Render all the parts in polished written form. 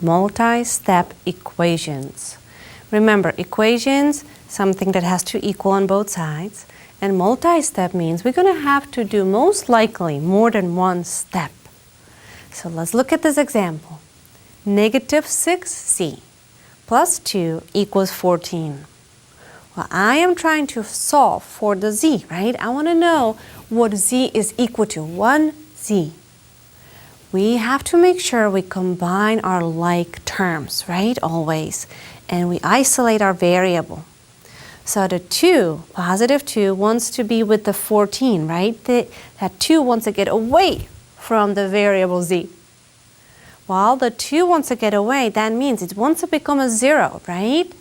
multi-step equations. Remember, equations, something that has to equal on both sides, and multi-step means we're going to have to do most likely more than one step. So let's look at this example. Negative 6z plus 2 equals 14. Well, I am trying to solve for the z, right? I want to know what z is equal to, 1z. We have to make sure we combine our like terms, right, always, and we isolate our variable. So the 2, positive 2, wants to be with the 14, right? That 2 wants to get away from the variable z. Well, the 2 wants to get away, that means it wants to become a 0, right?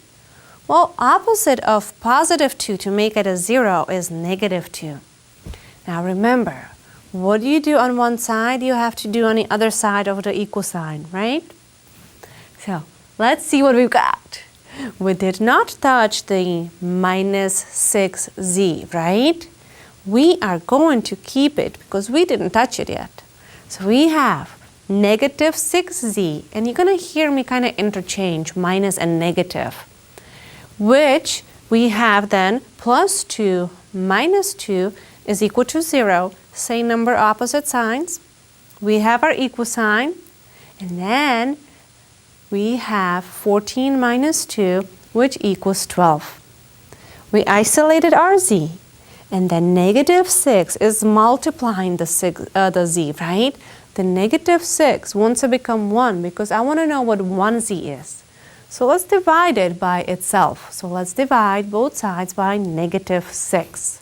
Well, opposite of positive 2 to make it a 0 is negative 2. Now remember, what do you do on one side, you have to do on the other side of the equal sign, right? So let's see what we've got. We did not touch the minus 6z, right? We are going to keep it because we didn't touch it yet. So we have negative 6z, and you're going to hear me kind of interchange minus and negative, which we have then plus 2 minus 2 is equal to 0. Same number, opposite signs. We have our equal sign, and then we have 14 minus 2, which equals 12. We isolated our z, and then negative 6 is multiplying the z, right? The negative 6 wants to become 1 because I want to know what 1z is. So let's divide it by itself. So let's divide both sides by negative 6.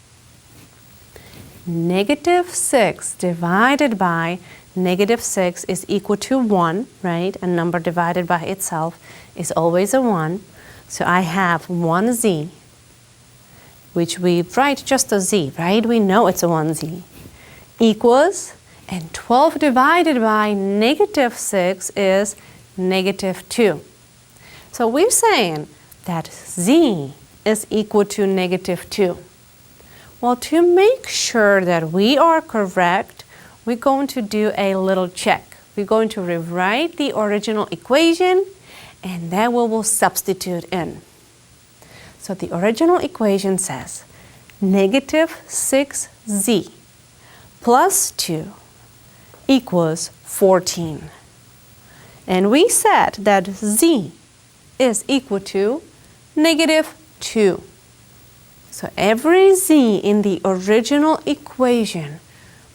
Negative 6 divided by negative 6 is equal to 1, right? A number divided by itself is always a 1. So I have 1z, which we write just a z, right? We know it's a 1z, equals, and 12 divided by negative 6 is negative 2. So we're saying that z is equal to negative 2. Well, to make sure that we are correct, we're going to do a little check. We're going to rewrite the original equation, and then we will substitute in. So the original equation says negative 6z plus 2 equals 14. And we said that z is equal to negative 2. So every z in the original equation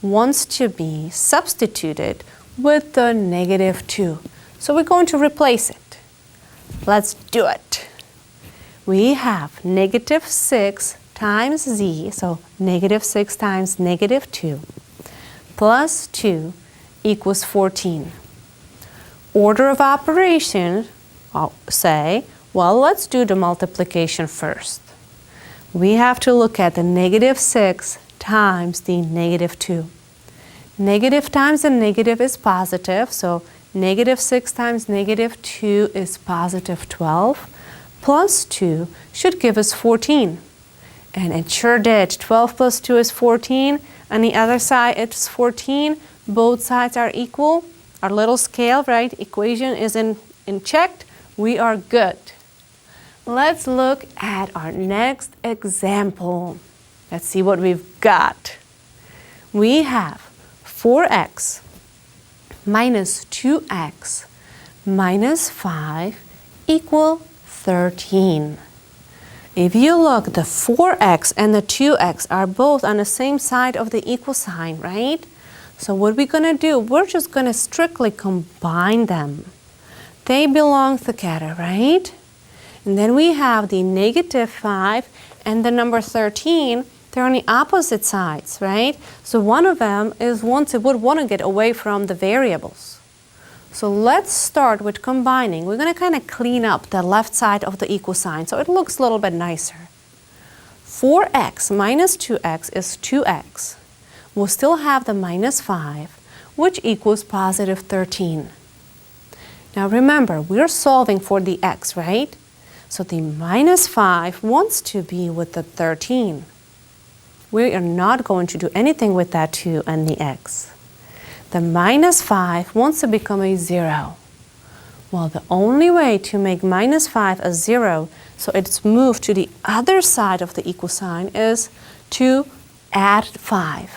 wants to be substituted with the negative 2. So we're going to replace it. Let's do it. We have negative 6 times z, so negative 6 times negative 2, plus 2 equals 14. Order of operation, I'll say, well, let's do the multiplication first. We have to look at the negative 6 times the negative 2. Negative times the negative is positive, so negative 6 times negative 2 is positive 12, plus 2 should give us 14. And it sure did. 12 plus 2 is 14. On the other side, it's 14. Both sides are equal. Our little scale, right, equation is in check. We are good. Let's look at our next example. Let's see what we've got. We have 4x minus 2x minus 5 equal 13. If you look, the 4x and the 2x are both on the same side of the equal sign, right? So what we're going to do, we're just going to strictly combine them. They belong together, right? And then we have the negative 5 and the number 13. They're on the opposite sides, right? So one of them is would want to get away from the variables. So let's start with combining. We're going to kind of clean up the left side of the equal sign so it looks a little bit nicer. 4x minus 2x is 2x. We'll still have the minus 5, which equals positive 13. Now remember, we're solving for the x, right? So the minus 5 wants to be with the 13. We are not going to do anything with that 2 and the x. The minus 5 wants to become a 0. Well, the only way to make minus 5 a 0, so it's moved to the other side of the equal sign, is to add 5.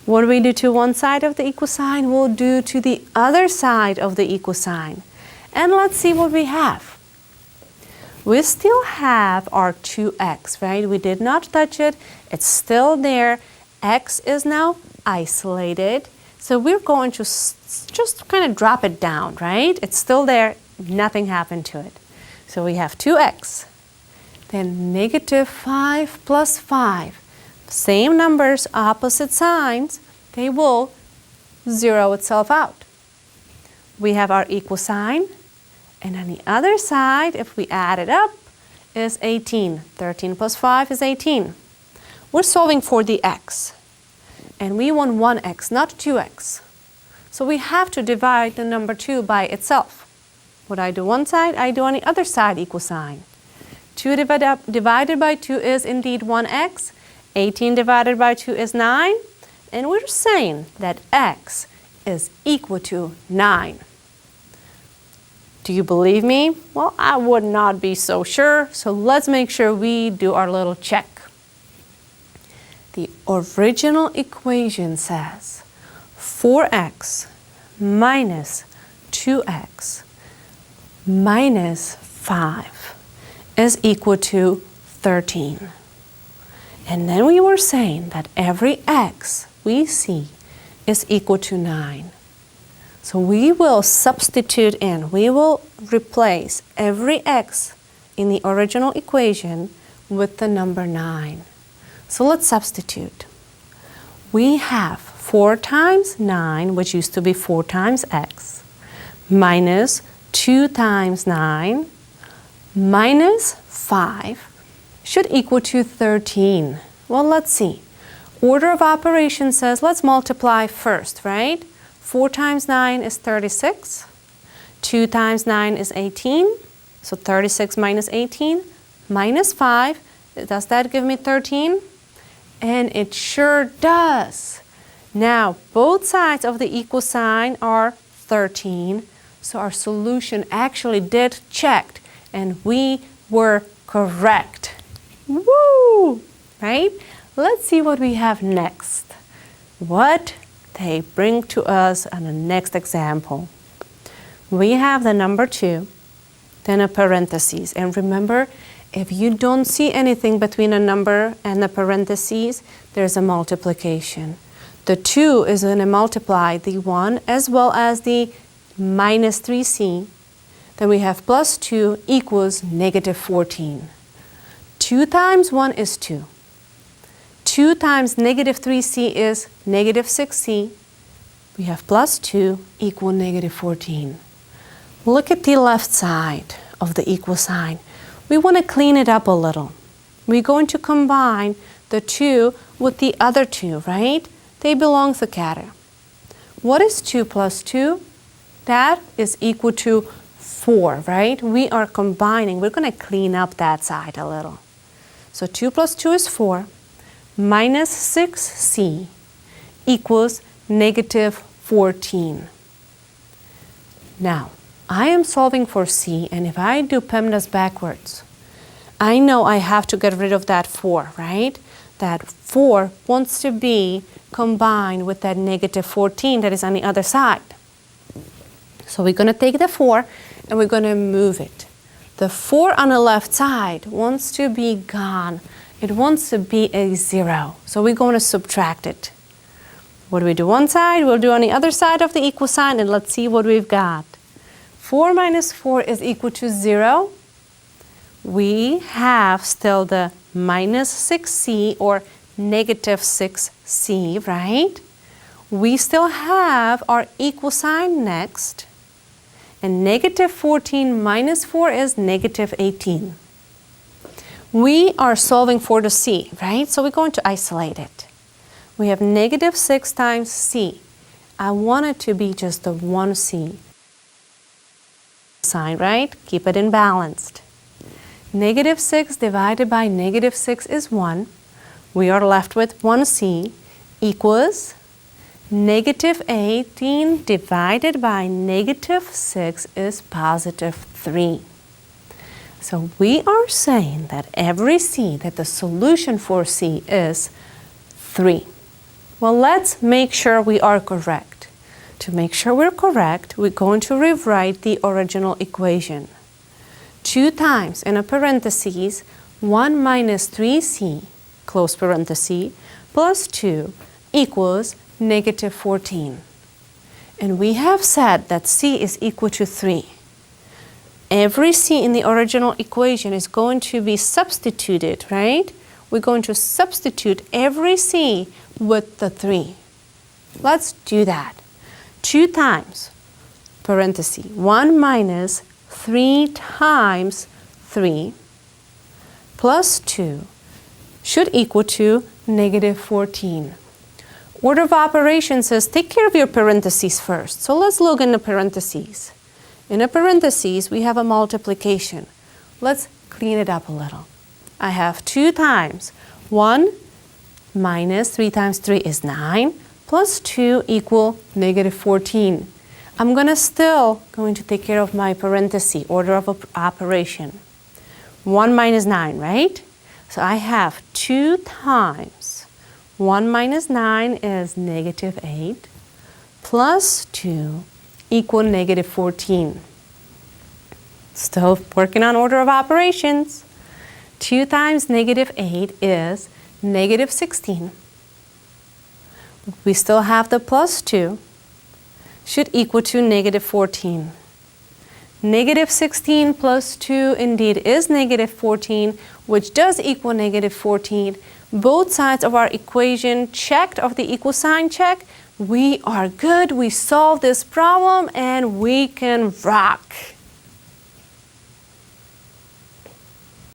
What do we do to one side of the equal sign? We'll do to the other side of the equal sign. And let's see what we have. We still have our 2x, right? We did not touch it. It's still there. X is now isolated. So we're going to just kind of drop it down, right? It's still there. Nothing happened to it. So we have 2x. Then negative 5 plus 5. Same numbers, opposite signs. They will zero itself out. We have our equal sign. And on the other side, if we add it up, is 18. 13 plus 5 is 18. We're solving for the x. And we want 1x, not 2x. So we have to divide the number 2 by itself. What I do one side, I do on the other side equal sign. 2 divided by 2 is indeed 1x. 18 divided by 2 is 9. And we're saying that x is equal to 9. Do you believe me? Well, I would not be so sure. So let's make sure we do our little check. The original equation says 4x minus 2x minus 5 is equal to 13. And then we were saying that every x we see is equal to 9. So we will substitute in, we will replace every x in the original equation with the number 9. So let's substitute. We have 4 times 9, which used to be 4 times x, minus 2 times 9, minus 5 should equal to 13. Well, let's see. Order of operation says let's multiply first, right? 4 times 9 is 36. 2 times 9 is 18. So 36 minus 18 minus 5. Does that give me 13? And it sure does. Now, both sides of the equal sign are 13. So our solution actually did checked, and we were correct. Woo! Right? Let's see what we have next. What they bring to us on the next example. We have the number 2, then a parentheses. And remember, if you don't see anything between a number and the parentheses, there's a multiplication. The 2 is going to multiply the 1 as well as the minus 3c. Then we have plus 2 equals negative 14. 2 times 1 is 2. 2 times negative 3c is negative 6c. We have plus 2 equal negative 14. Look at the left side of the equal sign. We want to clean it up a little. We're going to combine the 2 with the other 2, right? They belong together. What is 2 plus 2? That is equal to 4, right? We are combining. We're going to clean up that side a little. So 2 plus 2 is 4. Minus 6c equals negative 14. Now, I am solving for c, and if I do PEMDAS backwards, I know I have to get rid of that 4, right? That 4 wants to be combined with that negative 14 that is on the other side. So we're going to take the 4 and we're going to move it. The 4 on the left side wants to be gone. It wants to be a 0. So we're going to subtract it. What do we do one side? We'll do on the other side of the equal sign, and let's see what we've got. 4 minus 4 is equal to 0. We have still the minus 6c or negative 6c, right? We still have our equal sign next. And negative 14 minus 4 is negative 18. We are solving for the c, right? So we're going to isolate it. We have negative 6 times c. I want it to be just the 1c sign, right? Keep it in balanced. Negative 6 divided by negative 6 is 1. We are left with 1c equals Negative 18 divided by negative 6 is positive 3. So we are saying that every c, that the solution for c is 3. Well, let's make sure we are correct. To make sure we're correct, we're going to rewrite the original equation. 2 times, in a parentheses, 1 minus 3c, close parenthesis, plus 2 equals negative 14. And we have said that c is equal to 3. Every c in the original equation is going to be substituted, right? We're going to substitute every c with the 3. Let's do that. 2 times, parenthesis, 1 minus 3 times 3 plus 2 should equal to negative 14. Order of operations says take care of your parentheses first. So let's look in the parentheses. In a parentheses, we have a multiplication. Let's clean it up a little. I have 2 times 1 minus 3 times 3 is 9 plus 2 equal negative 14. I'm still going to take care of my parenthesis, order of operation. 1 minus 9, right? So I have 2 times 1 minus 9 is negative 8 plus 2 equal negative 14. Still working on order of operations. 2 times negative 8 is negative 16. We still have the plus 2 should equal to negative 14. Negative 16 plus 2 indeed is negative 14, which does equal negative 14. Both sides of our equation checked, of the equal sign check. We are good. We solved this problem and we can rock.